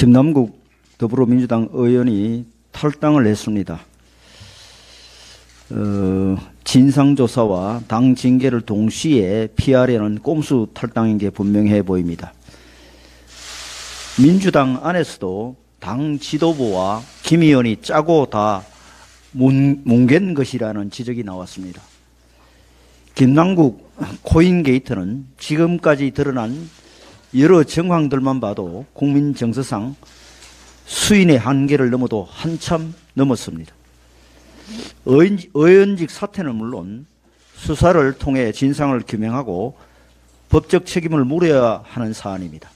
김남국 더불어민주당 의원이 탈당을 했습니다. 진상조사와 당 징계를 동시에 피하려는 꼼수 탈당인 게 분명해 보입니다. 민주당 안에서도 당 지도부와 김 의원이 짜고 다 뭉갠 것이라는 지적이 나왔습니다. 김남국 코인 게이트는 지금까지 드러난 여러 정황들만 봐도 국민 정서상 수인의 한계를 넘어도 한참 넘었습니다. 의원직 사퇴는 물론 수사를 통해 진상을 규명하고 법적 책임을 물어야 하는 사안입니다.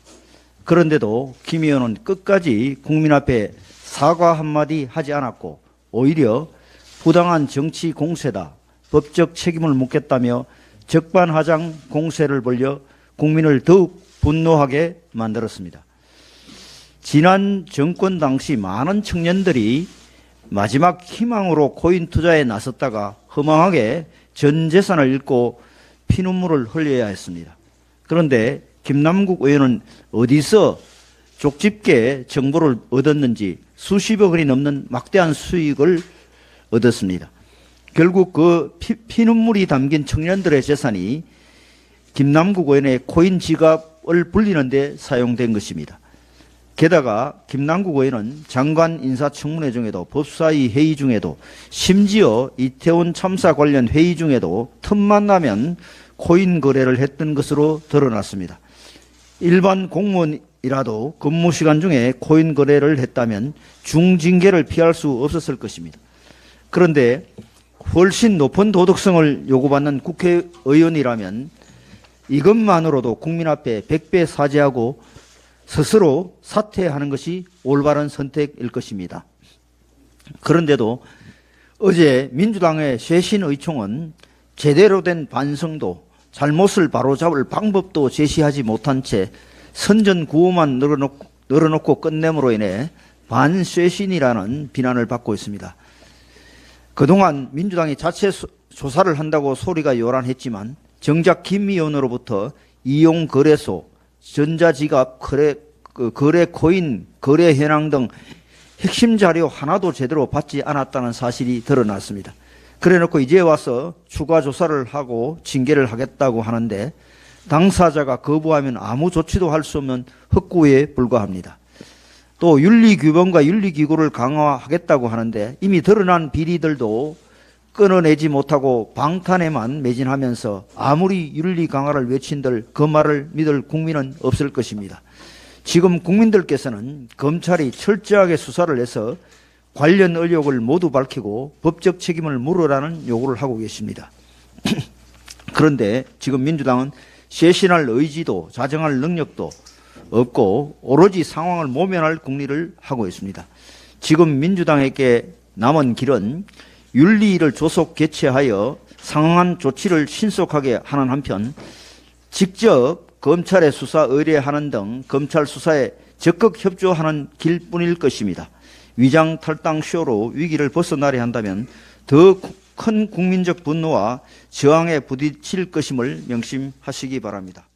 그런데도 김 의원은 끝까지 국민 앞에 사과 한마디 하지 않았고 오히려 부당한 정치 공세다, 법적 책임을 묻겠다며 적반하장 공세를 벌여 국민을 더욱 분노하게 만들었습니다. 지난 정권 당시 많은 청년들이 마지막 희망으로 코인 투자에 나섰다가 허망하게 전 재산을 잃고 피눈물을 흘려야 했습니다. 그런데 김남국 의원은 어디서 족집게 정보를 얻었는지 수십억 원이 넘는 막대한 수익을 얻었습니다. 결국 그 피눈물이 담긴 청년들의 재산이 김남국 의원의 코인 지갑을 불리는 데 사용된 것입니다. 게다가 김남국 의원은 장관 인사청문회 중에도 법사위 회의 중에도 심지어 이태원 참사 관련 회의 중에도 틈만 나면 코인 거래를 했던 것으로 드러났습니다. 일반 공무원이라도 근무 시간 중에 코인 거래를 했다면 중징계를 피할 수 없었을 것입니다. 그런데 훨씬 높은 도덕성을 요구받는 국회의원이라면 이것만으로도 국민 앞에 백배 사죄하고 스스로 사퇴하는 것이 올바른 선택일 것입니다. 그런데도 어제 민주당의 쇄신의총은 제대로 된 반성도 잘못을 바로잡을 방법도 제시하지 못한 채 선전구호만 늘어놓고 끝냄으로 인해 반쇄신이라는 비난을 받고 있습니다. 그동안 민주당이 자체 조사를 한다고 소리가 요란했지만 정작 김 의원으로부터 이용거래소, 전자지갑, 거래 코인, 거래 현황 등 핵심 자료 하나도 제대로 받지 않았다는 사실이 드러났습니다. 그래놓고 이제 와서 추가 조사를 하고 징계를 하겠다고 하는데 당사자가 거부하면 아무 조치도 할 수 없는 헛구에 불과합니다. 또 윤리규범과 윤리기구를 강화하겠다고 하는데 이미 드러난 비리들도 끊어내지 못하고 방탄에만 매진하면서 아무리 윤리 강화를 외친들 그 말을 믿을 국민은 없을 것입니다. 지금 국민들께서는 검찰이 철저하게 수사를 해서 관련 의혹을 모두 밝히고 법적 책임을 물으라는 요구를 하고 계십니다. 그런데 지금 민주당은 쇄신할 의지도 자정할 능력도 없고 오로지 상황을 모면할 궁리를 하고 있습니다. 지금 민주당에게 남은 길은 윤리위를 조속 개최하여 상응한 조치를 신속하게 하는 한편 직접 검찰에 수사 의뢰하는 등 검찰 수사에 적극 협조하는 길뿐일 것입니다. 위장 탈당 쇼로 위기를 벗어나려 한다면 더 큰 국민적 분노와 저항에 부딪힐 것임을 명심하시기 바랍니다.